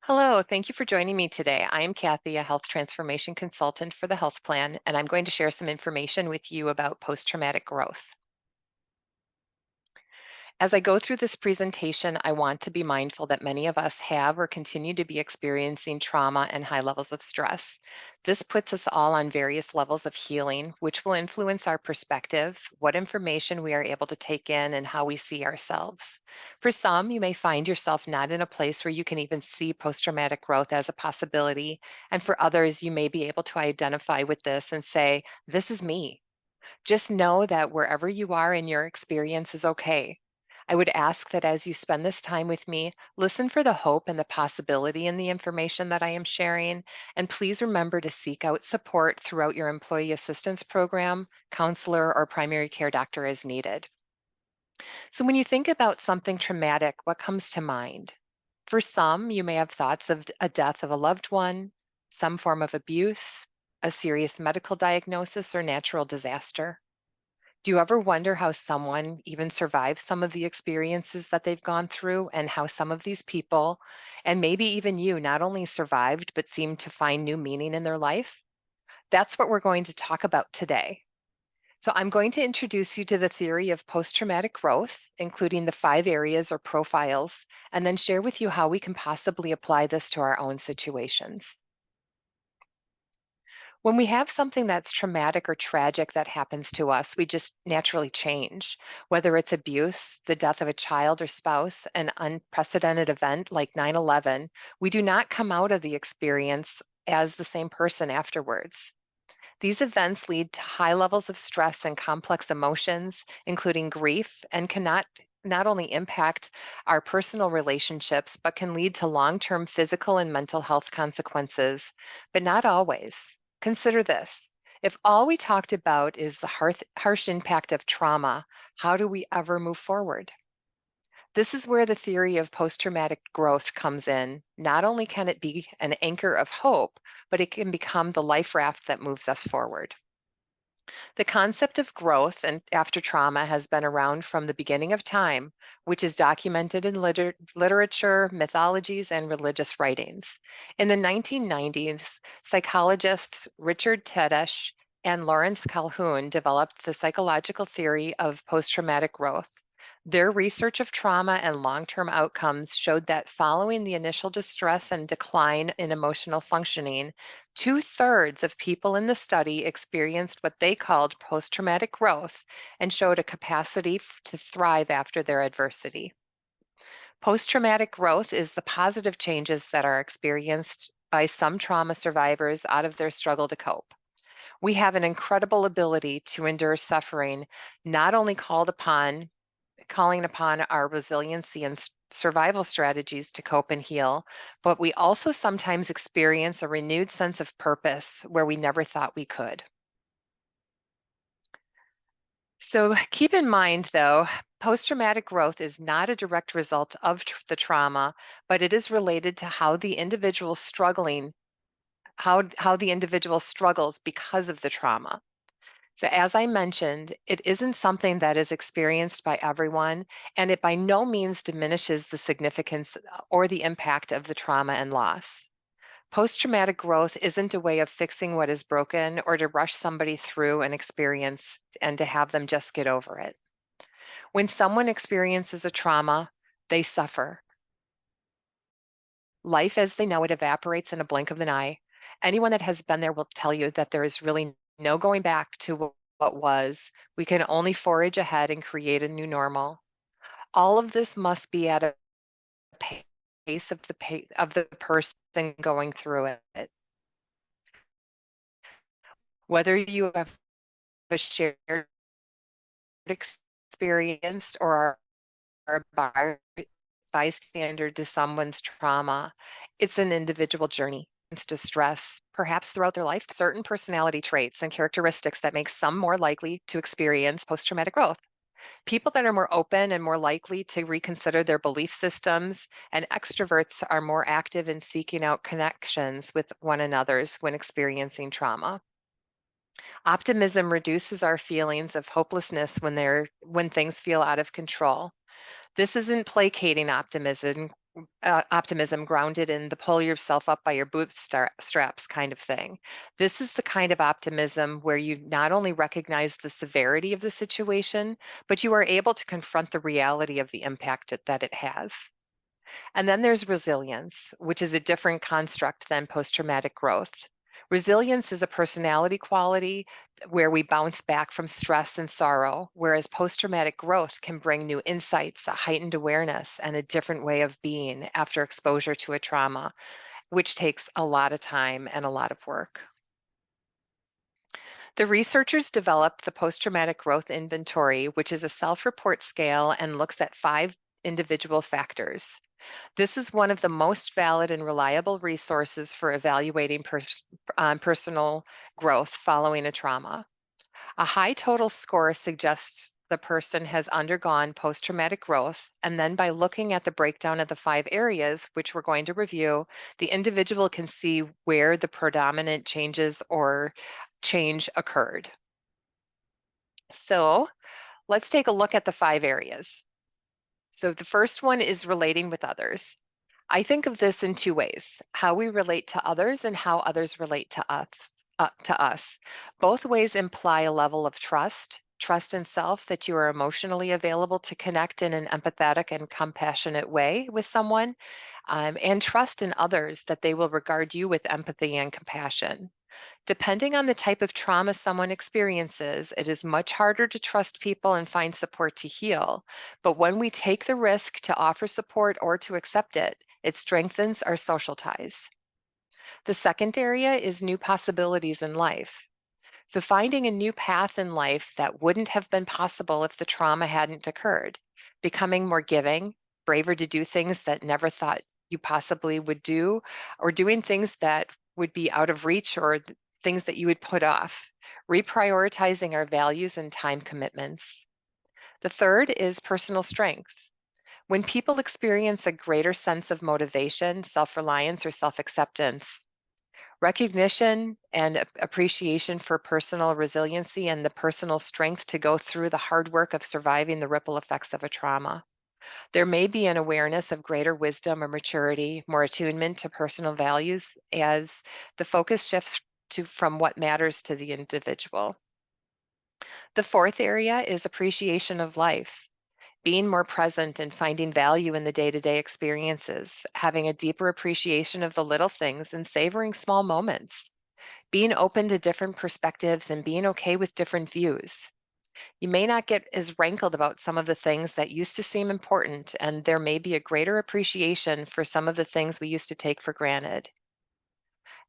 Hello, thank you for joining me today. I am Kathy, a health transformation consultant for the health plan, and I'm going to share some information with you about post-traumatic growth. As I go through this presentation, I want to be mindful that many of us have or continue to be experiencing trauma and high levels of stress. This puts us all on various levels of healing, which will influence our perspective, what information we are able to take in, and how we see ourselves. For some, you may find yourself not in a place where you can even see post-traumatic growth as a possibility. And for others, you may be able to identify with this and say, this is me. Just know that wherever you are in your experience is okay. I would ask that as you spend this time with me, listen for the hope and the possibility in the information that I am sharing. And please remember to seek out support throughout your employee assistance program, counselor, or primary care doctor as needed. So, when you think about something traumatic, what comes to mind? For some, you may have thoughts of a death of a loved one, some form of abuse, a serious medical diagnosis, or natural disaster. Do you ever wonder how someone even survives some of the experiences that they've gone through, and how some of these people, and maybe even you, not only survived, but seem to find new meaning in their life? That's what we're going to talk about today. So, I'm going to introduce you to the theory of post traumatic growth, including the 5 areas or profiles, and then share with you how we can possibly apply this to our own situations. When we have something that's traumatic or tragic that happens to us, we just naturally change. Whether it's abuse, the death of a child or spouse, an unprecedented event like 9/11, we do not come out of the experience as the same person afterwards. These events lead to high levels of stress and complex emotions, including grief, and cannot not only impact our personal relationships, but can lead to long-term physical and mental health consequences, but not always. Consider this. If all we talked about is the harsh impact of trauma, how do we ever move forward? This is where the theory of post traumatic growth comes in. Not only can it be an anchor of hope, but it can become the life raft that moves us forward. The concept of growth and after trauma has been around from the beginning of time, which is documented in literature, mythologies, and religious writings. In the 1990s, psychologists Richard Tedesch and Lawrence Calhoun developed the psychological theory of post traumatic growth. Their research of trauma and long term outcomes showed that following the initial distress and decline in emotional functioning, 2/3 of people in the study experienced what they called post traumatic growth and showed a capacity to thrive after their adversity. Post traumatic growth is the positive changes that are experienced by some trauma survivors out of their struggle to cope. We have an incredible ability to endure suffering, not only calling upon our resiliency and survival strategies to cope and heal, but we also sometimes experience a renewed sense of purpose where we never thought we could. So keep in mind, though, post traumatic growth is not a direct result of the trauma, but it is related to how the individual struggling, how the individual struggles because of the trauma. So, as I mentioned, it isn't something that is experienced by everyone, and it by no means diminishes the significance or the impact of the trauma and loss. Post traumatic growth isn't a way of fixing what is broken or to rush somebody through an experience and to have them just get over it. When someone experiences a trauma, they suffer. Life as they know it evaporates in a blink of an eye. Anyone that has been there will tell you that there is really no going back to what was. We can only forage ahead and create a new normal. All of this must be at a pace of the person going through it. Whether you have a shared experience or are a bystander to someone's trauma, it's an individual journey. To stress, perhaps throughout their life, certain personality traits and characteristics that make some more likely to experience post traumatic growth. People that are more open and more likely to reconsider their belief systems, and extroverts are more active in seeking out connections with one another's when experiencing trauma. Optimism reduces our feelings of hopelessness when things feel out of control. This isn't placating optimism. optimism grounded in the pull yourself up by your bootstraps kind of thing. This is the kind of optimism where you not only recognize the severity of the situation, but you are able to confront the reality of the impact that it has. And then there's resilience, which is a different construct than post traumatic growth. Resilience is a personality quality where we bounce back from stress and sorrow, whereas post traumatic growth can bring new insights, a heightened awareness, and a different way of being after exposure to a trauma, which takes a lot of time and a lot of work. The researchers developed the Post Traumatic Growth Inventory, which is a self report scale and looks at 5 individual factors. This is one of the most valid and reliable resources for evaluating personal growth following a trauma. A high total score suggests the person has undergone post traumatic growth, and then by looking at the breakdown of the 5 areas, which we're going to review, the individual can see where the predominant changes or change occurred. So let's take a look at the 5 areas. So the first one is relating with others. I think of this in 2 ways: how we relate to others and how others relate to us. Both ways imply a level of trust in self that you are emotionally available to connect in an empathetic and compassionate way with someone, and trust in others that they will regard you with empathy and compassion. Depending on the type of trauma someone experiences, it is much harder to trust people and find support to heal. But when we take the risk to offer support or to accept it, it strengthens our social ties. The second area is new possibilities in life. So, finding a new path in life that wouldn't have been possible if the trauma hadn't occurred, becoming more giving, braver to do things that never thought you possibly would do, or doing things that would be out of reach or things that you would put off, reprioritizing our values and time commitments. The third is personal strength. When people experience a greater sense of motivation, self reliance, or self acceptance, recognition and appreciation for personal resiliency and the personal strength to go through the hard work of surviving the ripple effects of a trauma. There may be an awareness of greater wisdom or maturity, more attunement to personal values as the focus shifts from what matters to the individual. The fourth area is appreciation of life. Being more present and finding value in the day to day experiences, having a deeper appreciation of the little things and savoring small moments, being open to different perspectives and being okay with different views. You may not get as rankled about some of the things that used to seem important, and there may be a greater appreciation for some of the things we used to take for granted.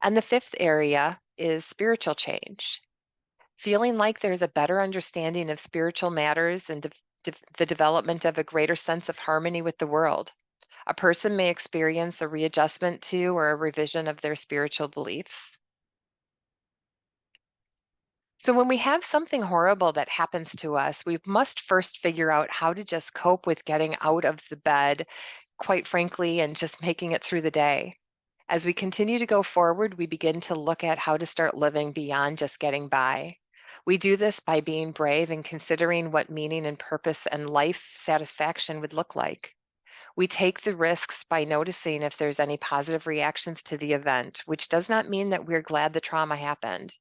And the fifth area is spiritual change. Feeling like there's a better understanding of spiritual matters and the development of a greater sense of harmony with the world. A person may experience a readjustment to or a revision of their spiritual beliefs. So, when we have something horrible that happens to us, we must first figure out how to just cope with getting out of the bed, quite frankly, and just making it through the day. As we continue to go forward, we begin to look at how to start living beyond just getting by. We do this by being brave and considering what meaning and purpose and life satisfaction would look like. We take the risks by noticing if there's any positive reactions to the event, which does not mean that we're glad the trauma happened.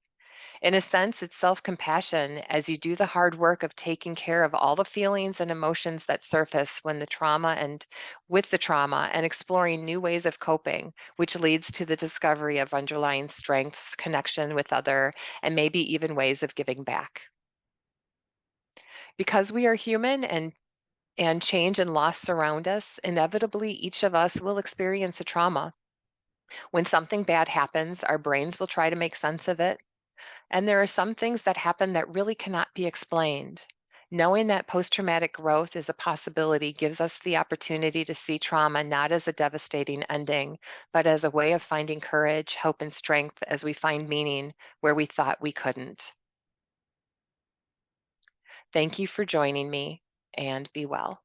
In a sense, it's self compassion as you do the hard work of taking care of all the feelings and emotions that surface when the trauma and with the trauma and exploring new ways of coping, which leads to the discovery of underlying strengths, connection with other, and maybe even ways of giving back. Because we are human and change and loss surround us, inevitably each of us will experience a trauma. When something bad happens, our brains will try to make sense of it. And there are some things that happen that really cannot be explained. Knowing that post traumatic growth is a possibility gives us the opportunity to see trauma not as a devastating ending, but as a way of finding courage, hope, and strength as we find meaning where we thought we couldn't. Thank you for joining me, and be well.